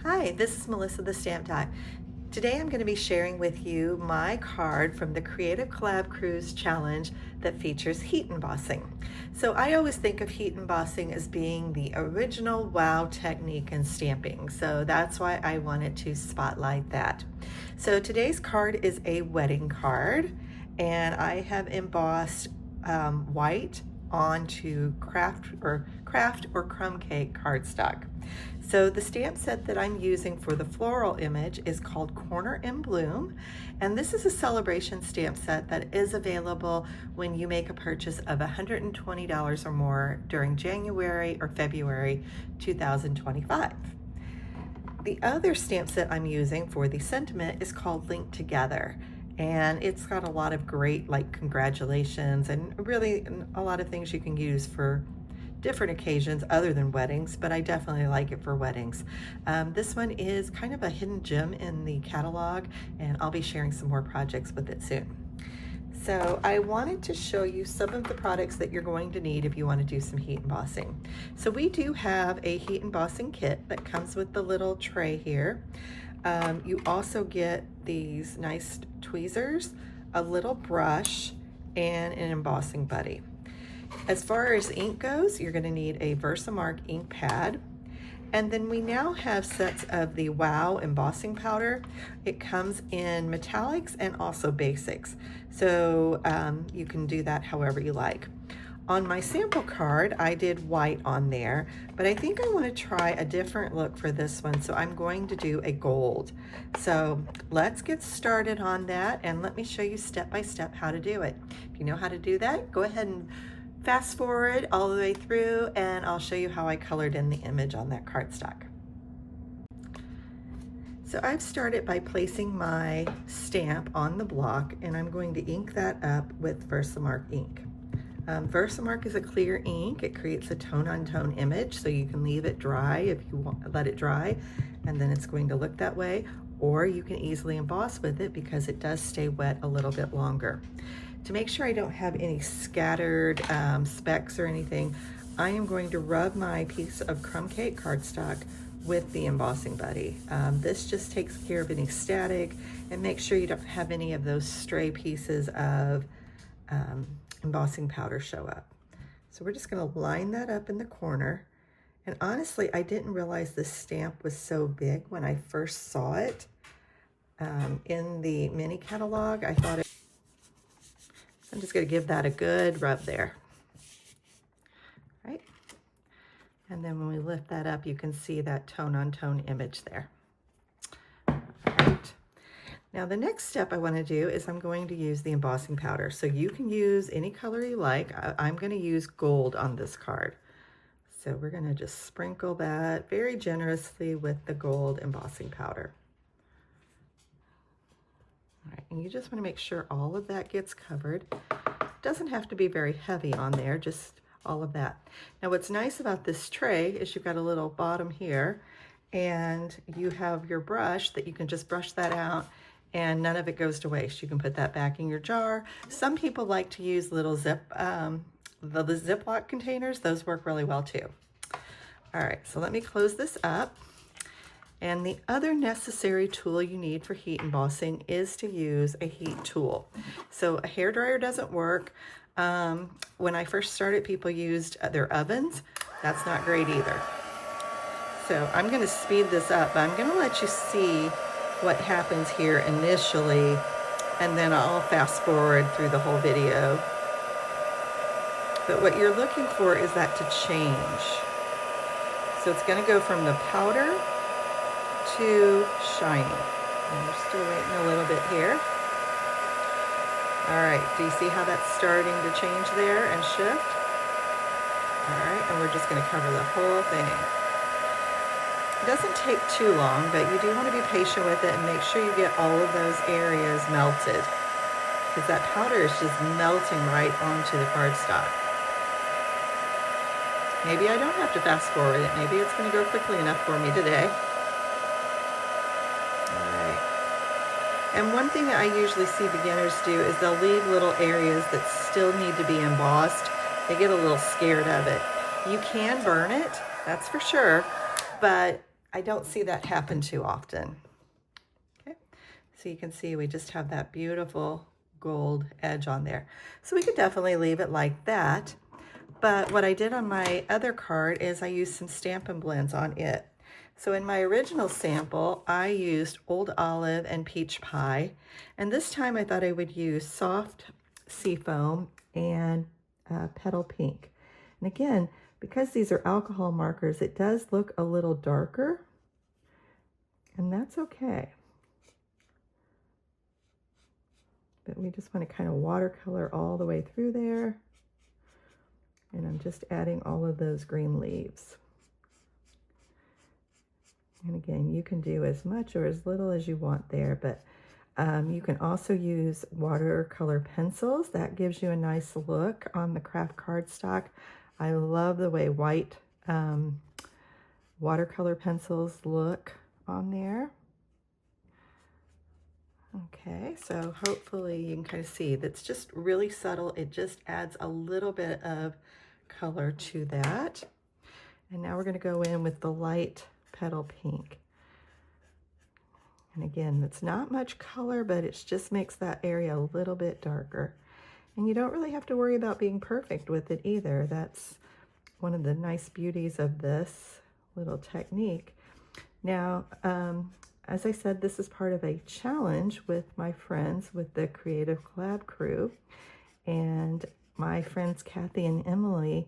Hi, this is Melissa the Stamp Doc. Today I'm going to be sharing with you my card from the Creative Collab Cruise Challenge that features heat embossing. So I always think of heat embossing as being the original wow technique in stamping. So that's why I wanted to spotlight that. So today's card is a wedding card, and I have embossed white onto craft or crumb cake cardstock. So the stamp set that I'm using for the floral image is called Corner in Bloom, and this is a celebration stamp set that is available when you make a purchase of $120 or more during January or February 2025. The other stamp set I'm using for the sentiment is called Linked Together, and it's got a lot of great congratulations and really a lot of things you can use for different occasions other than weddings, but I definitely like it for weddings. This one is kind of a hidden gem in the catalog, and I'll be sharing some more projects with it soon. So I wanted to show you some of the products that you're going to need if you want to do some heat embossing. So we do have a heat embossing kit that comes with the little tray here. You also get these nice tweezers, a little brush, and an embossing buddy. As far as ink goes, you're going to need a Versamark ink pad. And then we now have sets of the Wow embossing powder. It comes in metallics and also basics. So you can do that however you like. On my sample card, I did white on there, but I think I want to try a different look for this one, so I'm going to do a gold. So let's get started on that, and let me show you step by step how to do it. If you know how to do that, go ahead and fast forward all the way through, and I'll show you how I colored in the image on that cardstock. So I've started by placing my stamp on the block, and I'm going to ink that up with Versamark ink. Versamark is a clear ink. It creates a tone-on-tone image, so you can leave it dry if you want, let it dry, and then it's going to look that way, or you can easily emboss with it because it does stay wet a little bit longer. To make sure I don't have any scattered specks or anything, I am going to rub my piece of crumb cake cardstock with the embossing buddy. This just takes care of any static and make sure you don't have any of those stray pieces of embossing powder show up. So we're just going to line that up in the corner. And honestly, I didn't realize this stamp was so big when I first saw it in the mini catalog. I thought I'm just going to give that a good rub there. Right? And then when we lift that up, you can see that tone-on-tone image there. All right. Now the next step I want to do is I'm going to use the embossing powder. So you can use any color you like. I'm going to use gold on this card. So we're going to just sprinkle that very generously with the gold embossing powder. All right, and you just want to make sure all of that gets covered. It doesn't have to be very heavy on there, just all of that. Now what's nice about this tray is you've got a little bottom here, and you have your brush that you can just brush that out, and none of it goes to waste. You can put that back in your jar. Some people like to use little the Ziploc containers. Those work really well too. All right, so let me close this up. And the other necessary tool you need for heat embossing is to use a heat tool. So a hairdryer doesn't work. When I first started, people used their ovens. That's not great either. So I'm going to speed this up. I'm going to let you see what happens here initially, and then I'll fast forward through the whole video. But what you're looking for is that to change. So it's going to go from the powder to shiny. And we're still waiting a little bit here. All right, do you see how that's starting to change there and shift? All right, and we're just going to cover the whole thing. It doesn't take too long, but you do want to be patient with it and make sure you get all of those areas melted, because that powder is just melting right onto the cardstock. Maybe I don't have to fast forward it. Maybe it's going to go quickly enough for me today. All right. And one thing I usually see beginners do is they'll leave little areas that still need to be embossed. They get a little scared of it. You can burn it, that's for sure, but I don't see that happen too often. Okay, so you can see we just have that beautiful gold edge on there. So we could definitely leave it like that. But what I did on my other card is I used some Stampin' Blends on it. So in my original sample, I used Old Olive and Peach Pie. And this time I thought I would use Soft Seafoam and Petal Pink. And again, because these are alcohol markers, it does look a little darker. And that's okay. But we just want to kind of watercolor all the way through there. And I'm just adding all of those green leaves. And again, you can do as much or as little as you want there, but you can also use watercolor pencils. That gives you a nice look on the craft cardstock. I love the way white watercolor pencils look on there. Okay, so hopefully you can kind of see that's just really subtle. It just adds a little bit of color to that. And now we're going to go in with the light Petal Pink. And again, it's not much color, but it just makes that area a little bit darker. And you don't really have to worry about being perfect with it either. That's one of the nice beauties of this little technique. Now, as I said, this is part of a challenge with my friends with the Creative Collab crew. And my friends Kathy and Emily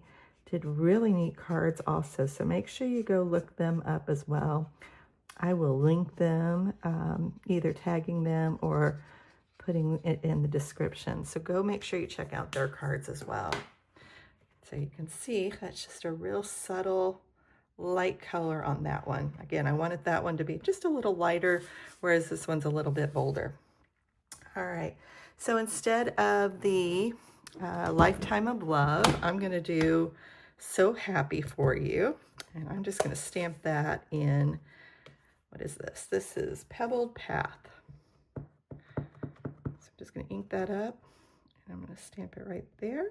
did really neat cards also. So make sure you go look them up as well. I will link them, either tagging them or putting it in the description. So go make sure you check out their cards as well. So you can see that's just a real subtle light color on that one. Again, I wanted that one to be just a little lighter, whereas this one's a little bit bolder. All right, so instead of the Lifetime of Love, I'm going to do So Happy for You. And I'm just going to stamp that in, what is this? This is Pebbled Path. So I'm just going to ink that up, and I'm going to stamp it right there.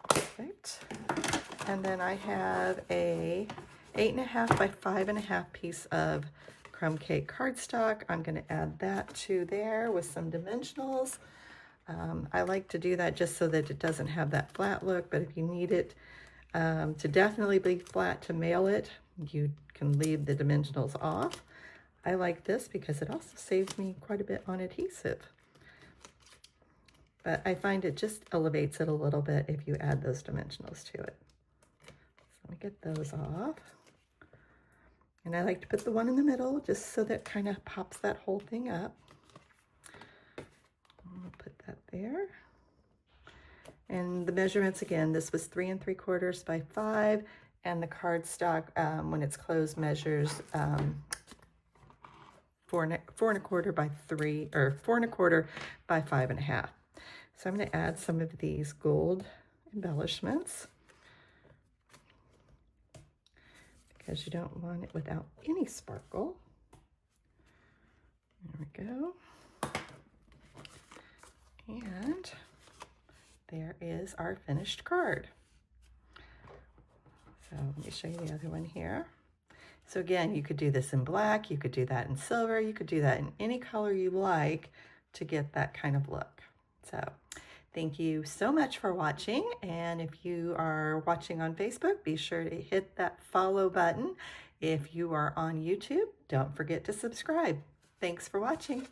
Perfect. And then I have a 8.5 by 5.5 piece of crumb cake cardstock. I'm going to add that to there with some dimensionals. I like to do that just so that it doesn't have that flat look, but if you need it to definitely be flat to mail it, you can leave the dimensionals off. I like this because it also saves me quite a bit on adhesive. But I find it just elevates it a little bit if you add those dimensionals to it. So let me get those off. And I like to put the one in the middle just so that kind of pops that whole thing up. I'll put that there. And the measurements, again, this was 3 3/4 by 5, and the cardstock, when it's closed, measures 4 1/4 by 3, or 4 1/4 by 5.5. So I'm going to add some of these gold embellishments because you don't want it without any sparkle. There we go. And there is our finished card. So let me show you the other one here. So again, you could do this in black, you could do that in silver, you could do that in any color you like to get that kind of look. So thank you so much for watching. And if you are watching on Facebook, be sure to hit that follow button. If you are on YouTube, don't forget to subscribe. Thanks for watching.